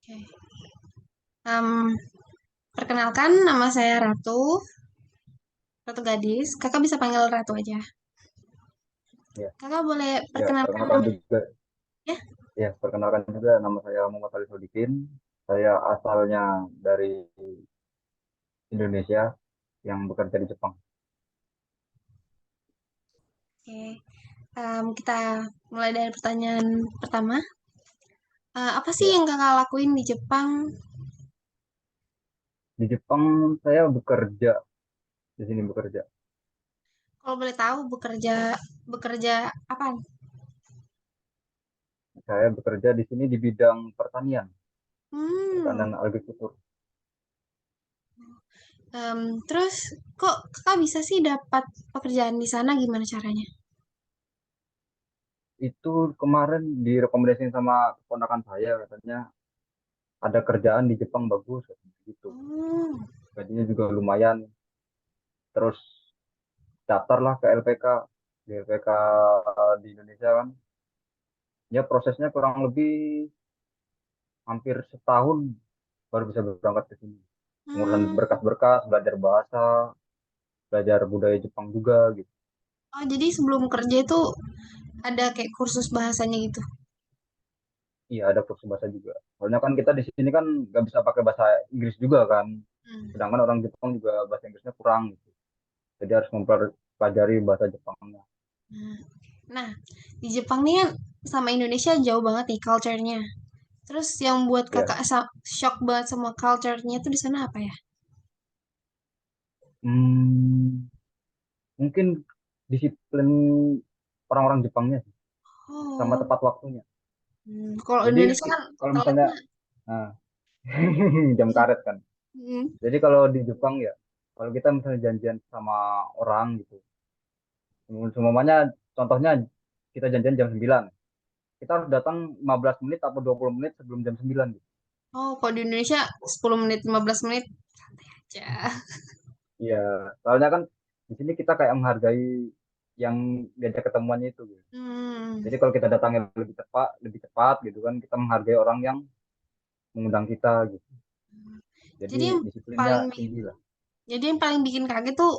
Oke. Em, Perkenalkan, nama saya Ratu, Ratu Gadis. Kakak bisa panggil Ratu aja. Ya, Kakak boleh ya, perkenalkan perkenalkan nama juga, ya? perkenalkan juga nama saya Muhammad Ali Sodikin. Saya asalnya dari Indonesia yang bekerja di Jepang. Oke. Kita mulai dari pertanyaan pertama. Apa sih Ya, yang kakak lakuin di Jepang? di Jepang saya bekerja di sini bekerja. Kalau boleh tahu, bekerja bekerja apa? Saya bekerja di sini di bidang pertanian, Hmm. pertanian agrikultur. Terus kok kakak bisa sih dapat pekerjaan di sana? Gimana caranya? Itu kemarin direkomendasiin sama keponakan saya katanya ada kerjaan di Jepang bagus katanya gitu. Oh. Gajinya juga lumayan. Terus daftarlah ke LPK di LPK di Indonesia kan. Ya prosesnya kurang lebih hampir setahun baru bisa berangkat ke sini. Pengurusan Hmm. berkas-berkas, belajar bahasa, belajar budaya Jepang juga gitu. Oh, jadi sebelum kerja itu ada kayak kursus bahasanya gitu. Iya ada kursus bahasa juga. Soalnya kan kita di sini kan nggak bisa pakai bahasa Inggris juga kan. Hmm. Sedangkan orang Jepang juga bahasa Inggrisnya kurang gitu. Jadi harus mempelajari bahasa Jepangnya. Nah, nah, di Jepang nih kan sama Indonesia jauh banget nih culture-nya. Terus yang buat Ya, kakak shock banget sama culture-nya tuh di sana apa ya? hmm, mungkin disiplin orang-orang Jepangnya sih, sama Oh, tepat waktunya. kalau Jadi Indonesia kan kalau misalnya, telatnya. nah, jam karet kan. Hmm. Jadi kalau di Jepang ya, kalau kita misalnya janjian sama orang gitu, semuanya contohnya kita janjian jam 9, kita harus datang 15 menit atau 20 menit sebelum jam 9 gitu. Oh, kalau di Indonesia 10 menit, 15 menit aja. Iya, soalnya kan di sini kita kayak menghargai yang diajak ketemuannya itu gitu. Hmm. Jadi kalau kita datangnya lebih cepat gitu kan, kita menghargai orang yang mengundang kita gitu. Jadi Jadi yang disiplinnya paling tinggi lah. jadi yang paling bikin kaget tuh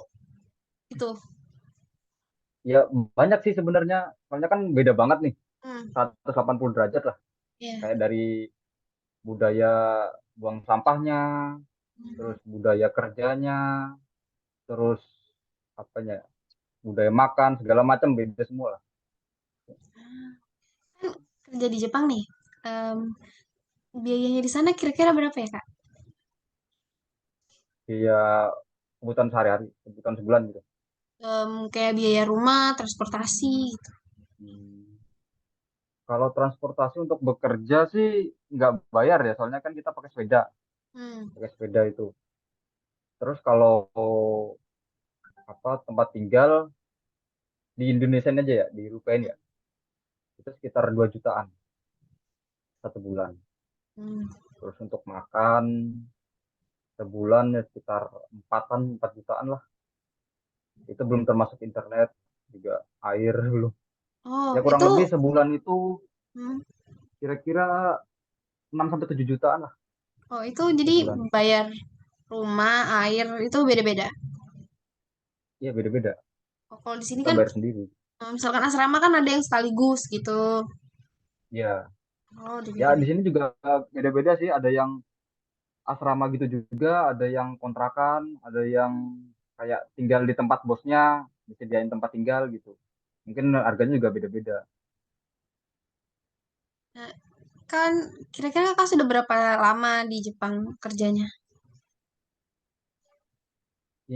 itu. Ya banyak sih sebenarnya, soalnya kan beda banget nih, Hmm. 180 derajat lah. Ya. Kayak dari budaya buang sampahnya, terus budaya kerjanya, terus apanya, budaya makan segala macam beda semua lah. Kan kerja di Jepang nih. Em, Biayanya di sana kira-kira berapa ya, Kak? Dia kebutuhan sehari-hari, kebutuhan sebulan gitu. Kayak biaya rumah, transportasi gitu. Hmm. Kalau transportasi untuk bekerja sih nggak bayar ya, soalnya kan kita Hmm. pakai sepeda itu. Terus kalau apa tempat tinggal di Indonesia aja ya, di rupiah ya, itu sekitar 2 jutaan 1 bulan. Hmm. Terus untuk makan sebulan ya sekitar 4 jutaan lah. Itu belum termasuk internet, juga air belum. Oh, Ya kurang itu lebih sebulan itu hmm. kira-kira 6 sampai 7 jutaan lah Oh, itu jadi sebulan. bayar rumah, air itu beda-beda. Iya beda-beda. Oh, kalau di sini Kita kan bayar sendiri. misalkan asrama kan ada yang sekaligus gitu. Ya, Oh, di ya di beda-beda. sini juga beda-beda sih. Ada yang asrama gitu juga, ada yang kontrakan, ada yang kayak tinggal di tempat bosnya, disediain tempat tinggal gitu. Mungkin harganya juga beda-beda. Nah, kan kira-kira kakak sudah berapa lama di Jepang kerjanya?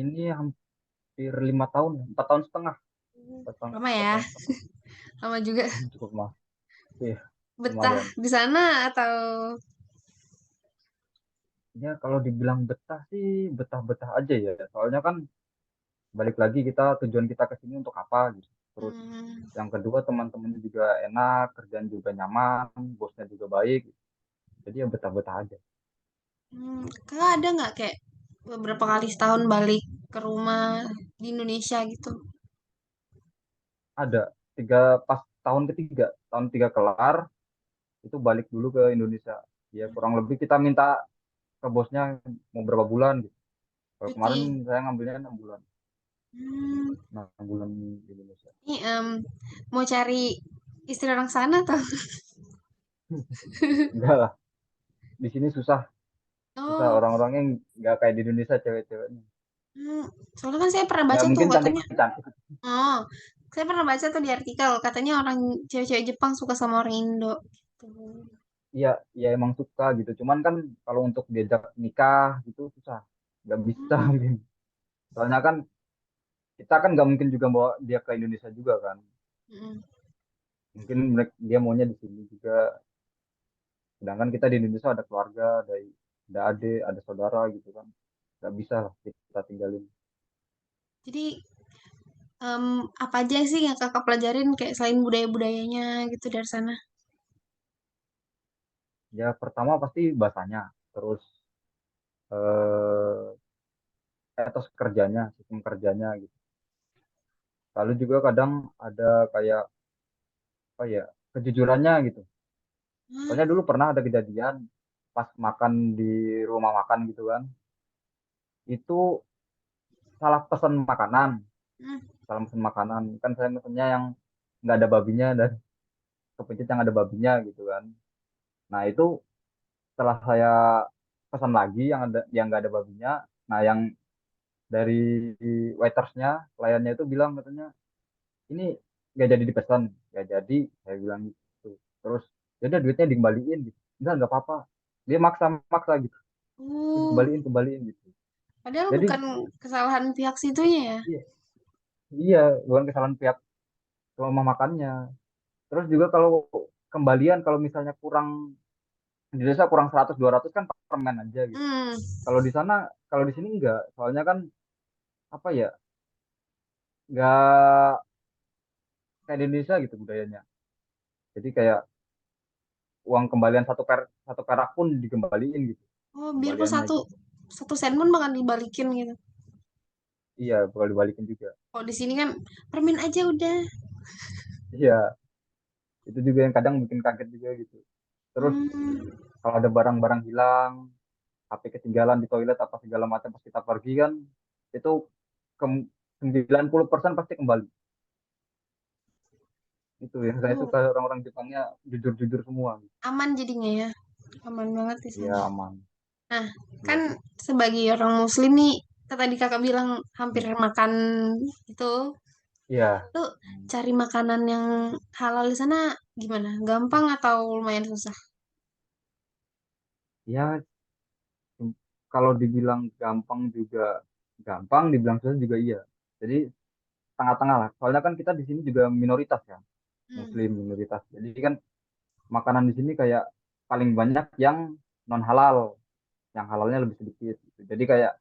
Ini hampir 5 tahun, 4 tahun setengah, Lama empat ya, tahun setengah. lama juga. Cukup mah, iya Betah lumayan. di sana atau Ya kalau dibilang betah sih betah-betah aja ya. Soalnya kan balik lagi kita tujuan kita ke sini untuk apa gitu. Terus hmm, yang kedua teman-temannya juga enak, kerjaan juga nyaman, bosnya juga baik. Jadi ya betah-betah aja. kakak ada nggak kayak beberapa kali setahun balik ke rumah di Indonesia gitu? Ada tiga pas tahun ketiga kelar itu balik dulu ke Indonesia. Ya kurang lebih kita minta ke bosnya mau berapa bulan gitu. Kalau kemarin Cuti. saya ngambilnya 6 bulan, Hmm, 6 bulan di Indonesia. ini mau cari istri orang sana atau? Enggak lah, di sini susah, susah Oh, orang-orangnya nggak kayak di Indonesia cewek-ceweknya. hmm. Soalnya kan saya pernah Ya baca tuh mungkin katanya. cantik-cantik. Oh, saya pernah baca tuh di artikel katanya orang cewek-cewek Jepang suka sama orang Indo. Gitu. Iya, ya emang suka gitu. Cuman kan kalau untuk diajak nikah gitu susah, nggak bisa Hmm, mungkin. Soalnya kan kita kan nggak mungkin juga bawa dia ke Indonesia juga kan. mm-mm. Mungkin dia maunya di sini juga. Sedangkan kita di Indonesia ada keluarga, ada adik, ada saudara gitu kan. Nggak bisa lah kita tinggalin. Jadi em, apa aja sih yang kakak pelajarin kayak selain budaya-budayanya gitu dari sana? Ya pertama pasti bahasanya, terus eh, etos kerjanya, sistem kerjanya gitu. Lalu juga kadang ada kayak apa ya kejujurannya gitu. Hah? Soalnya dulu pernah ada kejadian pas makan di rumah makan gitu kan, itu salah pesan makanan, Hmm. salah pesan makanan. Kan saya pesennya yang nggak ada babinya dan kepencet yang ada babinya gitu kan. Nah itu setelah saya pesan lagi yang nggak ada babinya, nah yang dari waitersnya, pelayannya itu bilang katanya ini nggak jadi dipesan, nggak jadi, saya bilang gitu. Terus ya udah duitnya dikembaliin gitu. Nggak apa-apa. Dia maksa-maksa gitu. Ini Oh, dikembaliin, kembaliin gitu. padahal Jadi bukan kesalahan pihak situnya ya. iya, iya, bukan kesalahan pihak rumah makannya. Terus juga kalau kembalian, kalau misalnya kurang di desa kurang 100 200 kan permen aja gitu. Hmm. Kalau di sana, kalau di sini enggak. Soalnya kan apa ya? Enggak kayak di Indonesia gitu budayanya. Jadi kayak uang kembalian satu perak pun dikembaliin gitu Oh, biarpun kembaliannya satu gitu. satu sen pun bakal dibalikin gitu. Iya, bakal dibalikin juga. Kalau di sini kan permen aja udah. Iya, itu juga yang kadang bikin kaget juga gitu. Terus Hmm. kalau ada barang-barang hilang, HP ketinggalan di toilet apa segala macam pas kita pergi kan, itu ke 90% pasti kembali. Itu yang saya Oh, suka orang-orang Jepangnya jujur-jujur semua. aman jadinya ya. Aman banget di Iya, sana. aman. Nah, kan Iya. sebagai orang muslim nih, kan tadi kakak bilang hampir Hmm. makan itu, Iya. tuh Hmm. cari makanan yang halal di sana gimana? Gampang atau lumayan susah? Ya, kalau dibilang gampang juga gampang, dibilang susah juga iya. Jadi tengah-tengah lah. Soalnya kan kita di sini juga minoritas ya, Hmm. Muslim minoritas. Jadi kan makanan di sini kayak paling banyak yang non halal, yang halalnya lebih sedikit. Gitu. Jadi kayak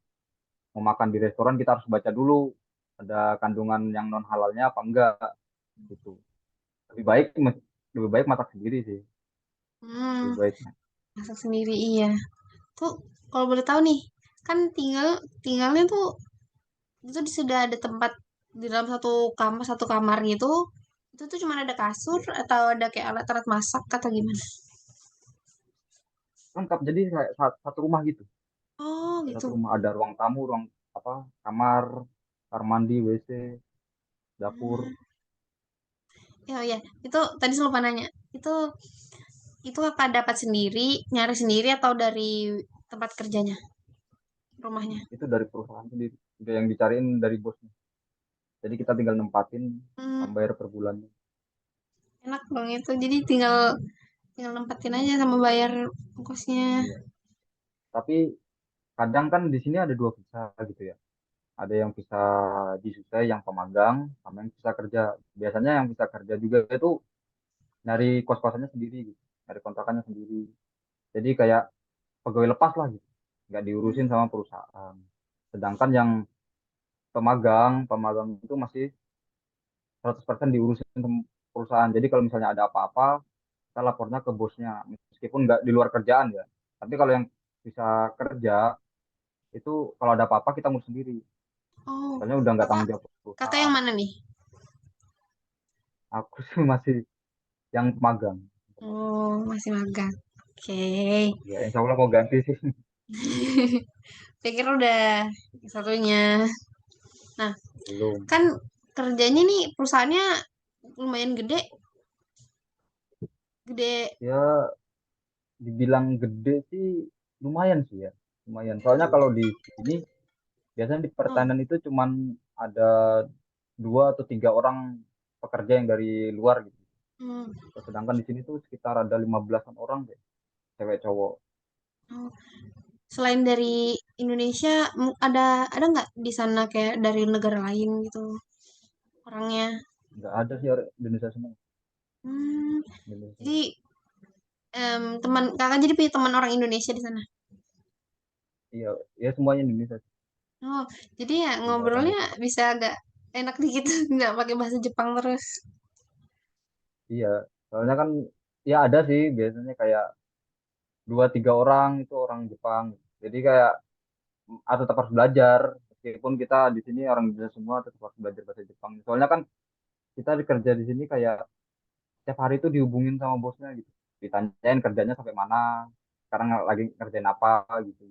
mau makan di restoran kita harus baca dulu ada kandungan yang non halalnya apa enggak gitu. Lebih baik lebih baik masak sendiri sih, lebih Hmm, baik. masak sendiri iya. Tuh kalau boleh tahu nih, kan tinggalnya tuh itu sudah ada tempat di dalam satu kamar gitu. Itu tuh cuma ada kasur Iya. atau ada kayak alat-alat masak atau gimana? Lengkap jadi kayak satu rumah gitu. Oh Satu gitu. rumah ada ruang tamu, ruang apa kamar, kamar mandi, WC, dapur. Hmm. Ya, ya. Itu tadi saya lupa nanya. Itu itu kakak dapat sendiri, nyari sendiri atau dari tempat kerjanya, rumahnya? Itu dari perusahaan sendiri. Udah yang dicariin dari bosnya. Jadi kita tinggal nempatin, Hmm, bayar per bulannya. enak dong itu. Jadi tinggal tinggal nempatin aja sama bayar ongkosnya. Iya. Tapi kadang kan di sini ada dua visa gitu ya. Ada yang visa disusai, yang pemagang, sama yang visa kerja. Biasanya yang visa kerja juga itu nyari kos-kosannya sendiri gitu. Nyari kontrakannya sendiri. Jadi kayak pegawai lepas lah gitu. Nggak diurusin sama perusahaan. Sedangkan yang pemagang itu masih 100% diurusin sama perusahaan. Jadi kalau misalnya ada apa-apa, kita lapornya ke bosnya. Meskipun nggak di luar kerjaan ya. Tapi kalau yang bisa kerja, itu kalau ada apa-apa kita ngurus sendiri. Oh, Soalnya udah nggak kakak tanggung jawab kakak yang perusahaan. mana nih? Aku sih masih yang magang. Oh, masih magang. Oke. Ya insya Allah mau ganti sih. Pikir udah satunya. Nah, Belum. kan kerjanya nih perusahaannya lumayan gede, gede. Ya dibilang gede sih lumayan sih ya. Lumayan. Soalnya kalau di sini biasanya di Oh, pertanian itu cuman ada 2 atau 3 orang pekerja yang dari luar gitu. hmm, Sedangkan di sini tuh sekitar ada 15-an orang deh, cewek cowok. oh. Selain dari Indonesia, ada nggak di sana kayak dari negara lain gitu orangnya? Nggak ada sih orang Indonesia semua. Hmm, Indonesia. jadi teman kakak jadi punya teman orang Indonesia di sana. Iya, ya semuanya Indonesia sih. Oh, jadi ya Punya orang ngobrolnya itu. bisa agak enak dikit, nggak pakai bahasa Jepang terus. Iya, soalnya kan ya ada sih biasanya kayak 2 3 orang itu orang Jepang. Jadi kayak tetap harus belajar. Meskipun kita di sini orang Indonesia semua tetap harus belajar bahasa Jepang. Soalnya kan kita kerja di sini kayak setiap hari itu dihubungin sama bosnya gitu. Ditanyain kerjanya sampai mana, sekarang lagi ngerjain apa gitu.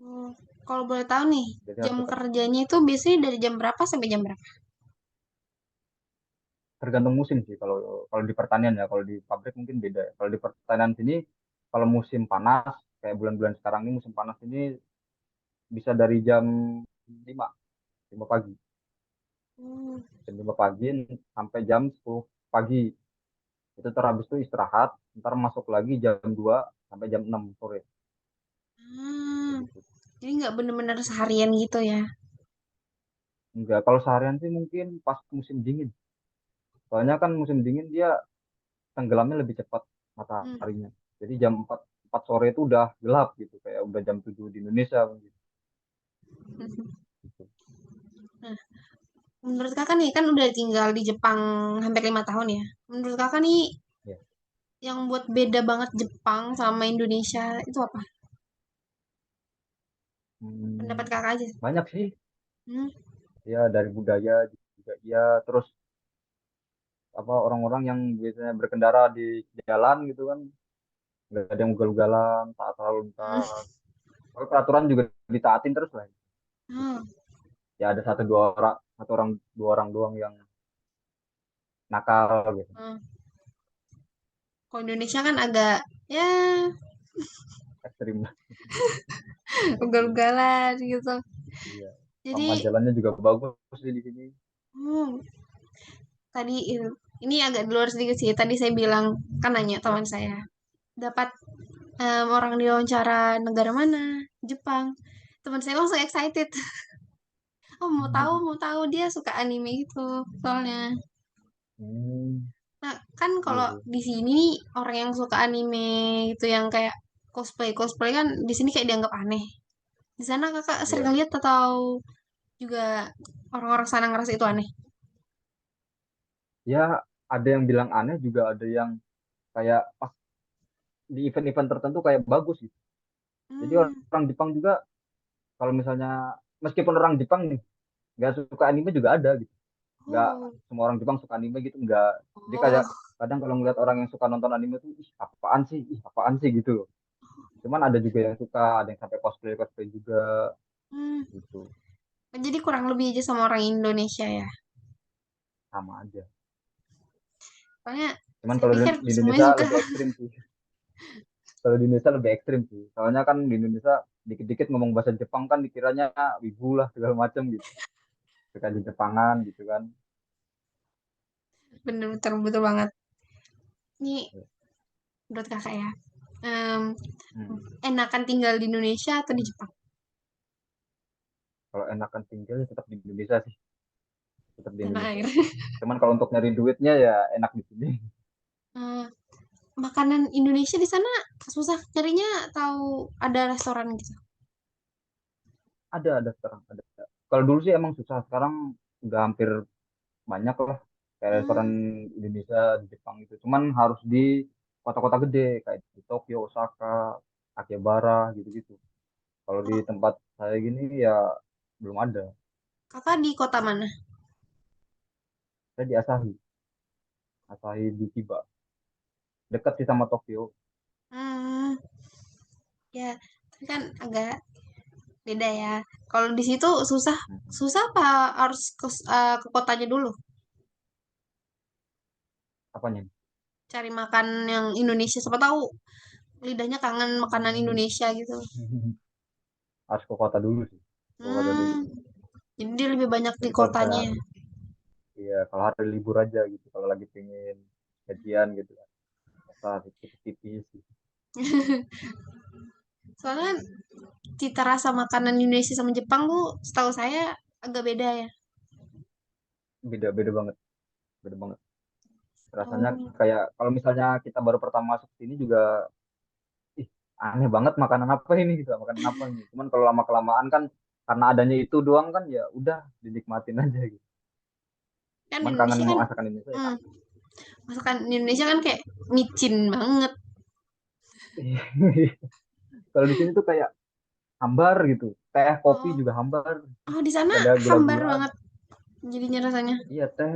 Oh, kalau boleh tahu nih, Jadi jam harus tetap kerjanya itu biasanya dari jam berapa sampai jam berapa? tergantung musim sih. Kalau kalau di pertanian ya, kalau di pabrik mungkin beda ya. Kalau di pertanian sini, kalau musim panas kayak bulan-bulan sekarang ini musim panas ini bisa dari jam 5 5 pagi. Hmm. Jam 5 pagi sampai jam 10 pagi. Itu terhabis itu istirahat, ntar masuk lagi jam 2 sampai jam 6 sore. Hmm, Kayak gitu. jadi nggak bener-bener seharian gitu ya? Enggak, kalau seharian sih mungkin pas musim dingin. Soalnya kan musim dingin dia tenggelamnya lebih cepat Hmm. mataharinya. Jadi jam 4 sore itu udah gelap gitu, kayak udah jam 7 di Indonesia gitu. Nah, menurut kakak nih kan udah tinggal di Jepang hampir 5 tahun ya. Menurut kakak nih Ya. yang buat beda banget Jepang sama Indonesia itu apa? Pendapat Hmm, kakak aja. banyak sih Hmm. ya dari budaya juga ya, terus apa orang-orang yang biasanya berkendara di jalan gitu kan nggak ada yang ugal-ugalan, taat lalu Hmm. lintas. Kalau peraturan juga ditaatin terus lah gitu. Hmm. Ya ada satu orang 2 orang doang yang nakal gitu. Hmm. Kalau Indonesia kan agak ya Ekstrim. Ekstrim. ugal-ugalan gitu. Iya. Sama Jadi jalannya juga bagus sih di sini. hmm, tadi ini agak di luar sedikit sih. Tadi saya bilang kan nanya Ya. teman saya dapat orang diwawancara negara mana? Jepang. Teman saya langsung excited. Oh mau tahu dia suka anime gitu soalnya. Hmm, Nah kan iya kalau sih. di sini nih orang yang suka anime itu yang kayak cosplay cosplay kan di sini kayak dianggap aneh. Di sana kakak sering Iya. lihat atau juga orang-orang sana ngerasa itu aneh? Ya ada yang bilang aneh juga ada yang kayak pas di event-event tertentu kayak bagus gitu. Jadi Hmm. orang Jepang juga kalau misalnya meskipun orang Jepang nih nggak suka anime juga ada gitu. Nggak Oh. semua orang Jepang suka anime gitu nggak. Jadi kayak Oh. kadang kalau ngeliat orang yang suka nonton anime tuh ih apaan sih gitu loh. Cuman ada juga yang suka, ada yang sampai cosplay cosplay juga Hmm. gitu. Jadi kurang lebih aja sama orang Indonesia ya. Sama aja. Soalnya Cuman saya kalau pikir di semuanya Indonesia suka. lebih ekstrim sih. Kalau di Indonesia lebih ekstrim sih. Soalnya kan di Indonesia dikit-dikit ngomong bahasa Jepang kan dikiranya wibu lah segala macam gitu. Suka di Jepangan gitu kan. Bener betul betul banget. Ini menurut kakak ya. em, Hmm. Enakan tinggal di Indonesia atau di Jepang? Kalau enakan tinggal ya tetap di Indonesia sih. Tetap di Tanah Indonesia. air. Cuman kalau untuk nyari duitnya ya enak di sini. Eh, Makanan Indonesia di sana susah carinya atau ada restoran gitu? Ada sekarang ada. Kalau dulu sih emang susah. Sekarang udah hampir banyak lah kayak restoran Hmm. Indonesia di Jepang itu. Cuman harus di kota-kota gede kayak di Tokyo, Osaka, Akihabara gitu-gitu. Kalau di Oh, tempat saya gini ya belum ada. kakak di kota mana? Saya di Asahi di Chiba. Dekat sih sama Tokyo. Ya, tapi kan agak beda ya. Kalau di situ susah, Mhm. susah apa harus ke kotanya dulu Apanya? cari makan yang Indonesia. Siapa tahu lidahnya kangen makanan Hmm. Indonesia gitu. Harus ke kota dulu sih. Ke kota dulu. Hmm, jadi dia lebih banyak di Jadi kalau kotanya misalnya, ya. ya kalau hari libur aja gitu, kalau lagi pengen gajian gitu, kota tipis-tipis gitu. Soalnya kan cita rasa makanan Indonesia sama Jepang tuh setahu saya agak beda ya. Beda, beda banget, beda banget. Rasanya Oh, kayak kalau misalnya kita baru pertama masuk sini juga, ih, aneh banget makanan apa ini gitu, makanan apa ini. Cuman kalau lama kelamaan kan karena adanya itu doang kan ya udah dinikmatin aja gitu. kan Cuman kangen Indonesia kan, masakan Indonesia ya hmm, kangen. masakan Indonesia kan kayak micin banget. Kalau di sini tuh kayak hambar gitu, teh kopi Oh, juga hambar, oh di sana gak ada hambar gula-gulaan. banget jadinya rasanya. Iya, teh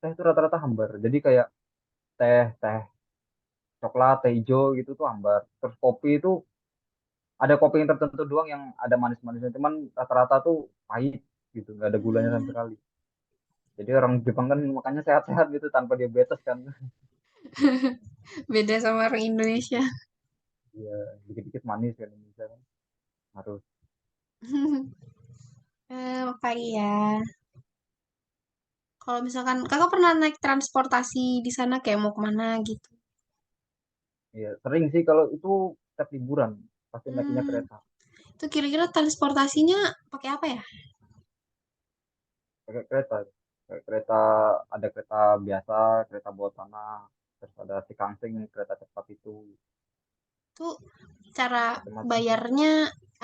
teh itu rata-rata hambar. Jadi kayak teh teh coklat, teh hijau gitu tuh hambar. Terus kopi itu ada kopi yang tertentu doang yang ada manis-manisnya, cuman rata-rata tuh pahit gitu, nggak ada gulanya sama Hmm, sekali. Jadi orang Jepang kan makanya sehat-sehat gitu tanpa diabetes kan. beda sama orang Indonesia. Ya, dikit-dikit manis kan Indonesia kan. Harus. Apa ya? Kalau misalkan kakak pernah naik transportasi di sana kayak mau kemana gitu? Ya, sering sih kalau itu setiap liburan pasti naiknya Hmm, kereta. itu kira-kira transportasinya pakai apa ya? Pakai kereta. Pakai kereta, ada kereta biasa, kereta bawah tanah, terus ada Sikangsing kereta cepat itu, Itu cara macam-macam. bayarnya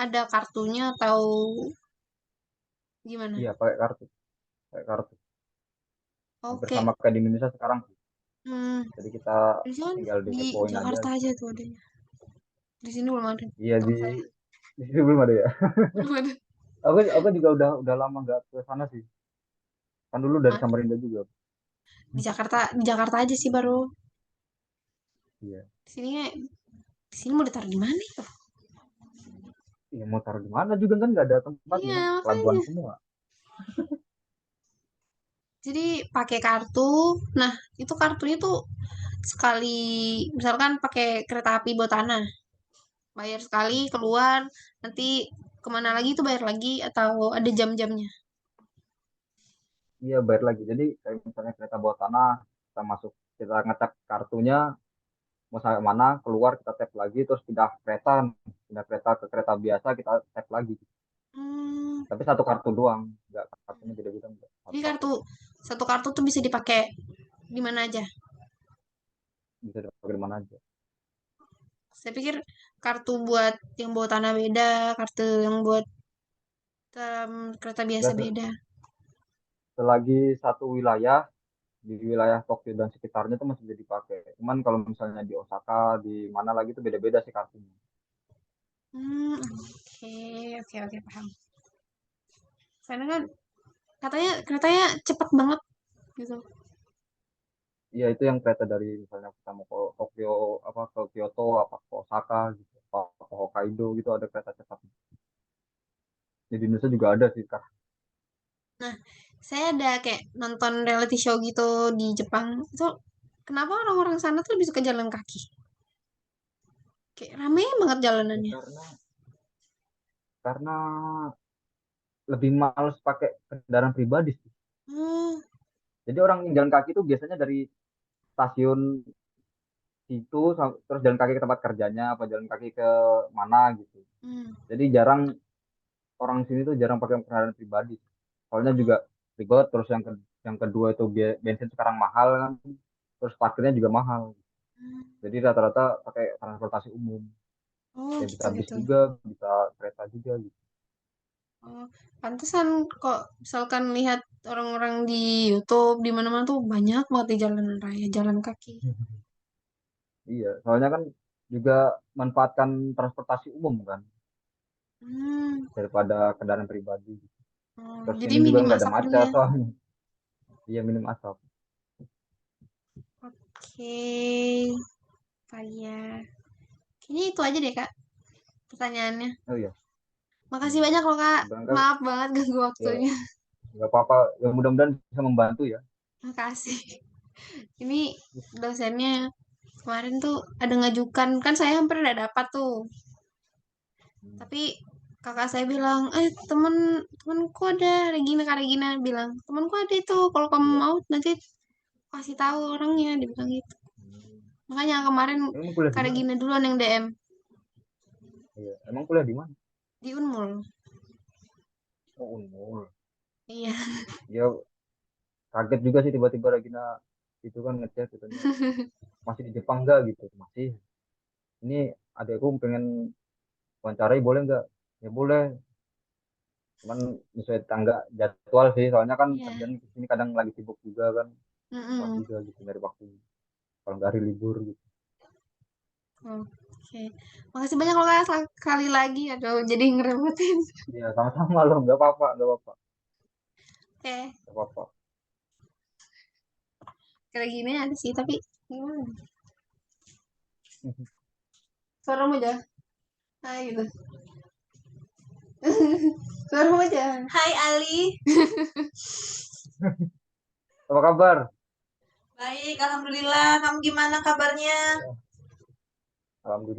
ada kartunya atau gimana? Iya, pakai kartu, pakai kartu. Hampir Oke. sama kayak di Indonesia sekarang sih. Hmm, Jadi kita di sana tinggal di depoin aja. Jakarta aja tuh adanya. Di sini belum ada. Iya, Tahu saya. di sini belum ada ya. Belum ada. Aku juga udah lama nggak ke sana sih. Kan dulu dari Ah, Samarinda juga. Di Jakarta aja sih baru. Iya. Di sini mau ditaruh di mana itu? Iya, mau taruh di mana juga kan nggak ada tempatnya. Iya, Pelabuhan makanya. semua. Jadi pakai kartu. Nah, itu kartunya tuh sekali misalkan pakai kereta api bawah tanah, bayar sekali keluar, nanti kemana lagi itu bayar lagi atau ada jam-jamnya? Iya, bayar lagi. Jadi kayak misalnya kereta bawah tanah, kita masuk, kita ngecek kartunya, mau sampai mana, keluar kita tap lagi, terus pindah kereta ke kereta biasa, kita tap lagi. Hmm, Tapi satu kartu doang, nggak kartunya beda-beda, nggak. jadi Satu kartu doang. satu kartu tuh bisa dipakai di mana aja. Bisa dipakai di mana aja. Saya pikir kartu buat yang bawa tanah beda, kartu yang buat kereta biasa Nggak beda. selagi satu wilayah, di wilayah Tokyo dan sekitarnya itu masih bisa dipakai. Cuman kalau misalnya di Osaka, di mana lagi itu beda-beda sih kartunya. Hmm, oke, oke, oke, paham. Karena kan keretanya cepet banget gitu. Iya, itu yang kereta dari misalnya kita mau ke Tokyo, apa ke Kyoto, apa ke Osaka gitu, apa ke Hokkaido gitu ada kereta cepat. Di Indonesia juga ada sih Kak. Nah, saya ada kayak nonton reality show gitu di Jepang. Itu kenapa orang-orang sana tuh lebih suka jalan kaki? Kayak rame banget Ya, jalanannya. karena lebih males pakai kendaraan pribadi sih. Hmm, Jadi orang yang jalan kaki itu biasanya dari stasiun situ terus jalan kaki ke tempat kerjanya apa jalan kaki ke mana gitu. hmm. Jadi jarang orang sini tuh jarang pakai kendaraan pribadi. Soalnya juga ribet, terus yang kedua itu bensin sekarang mahal kan, terus parkirnya juga mahal. Jadi rata-rata pakai transportasi umum. Oh, Ya bisa gitu bis gitu. juga, bisa kereta juga gitu. Oh, pantesan kok misalkan lihat orang-orang di YouTube di mana-mana tuh banyak banget di jalanan raya jalan kaki. Iya, soalnya kan juga manfaatkan transportasi umum kan Hmm. daripada kendaraan pribadi. Oh, Terus jadi ini juga minim nggak ada asap juga macet ya. soalnya. Iya, minim asap. Oke, Pak ya. Kayaknya itu aja deh, Kak. pertanyaannya. Oh iya. Makasih Hmm. banyak loh Kak. Barangkali Maaf banget ganggu ya waktunya. nggak apa-apa. Ya mudah-mudahan bisa membantu ya. Makasih. Ini dosennya kemarin tuh ada ngajukan, kan saya hampir udah dapat tuh. Hmm. Tapi kakak saya bilang, temanku ada Regina, Kak Regina bilang, temanku ada itu. Kalau kamu Iya. mau nanti kasih tahu orangnya, dia bilang gitu. Hmm. Makanya kemarin Emang kuliah di Kak mana? Regina duluan yang DM Iya. Emang kuliah di mana? di Unmul. Oh, Unmul. Iya. Ya kaget juga sih tiba-tiba Regina itu kan ngechat katanya masih di Jepang nggak gitu. Masih. Ini adekku pengen wawancarai boleh nggak? Ya boleh. Cuman sesuai tangga jadwal sih. Soalnya kan Iya. kerjaan di sini kadang lagi sibuk juga kan. Susah Mm-mm. juga gitu dari waktu. Kalau nggak hari libur gitu. Oke. Makasih banyak loh Kak sekali lagi. Aduh, jadi ngerepotin. Iya sama-sama loh. Nggak apa-apa. Nggak apa-apa. Oke. Nggak apa-apa. Kayak gini ada sih, tapi gimana? Suaramu aja. Nah, gitu. Suaramu aja. Hai Ali. Apa kabar? Baik, alhamdulillah. Kamu gimana kabarnya? Ya, alhamdulillah.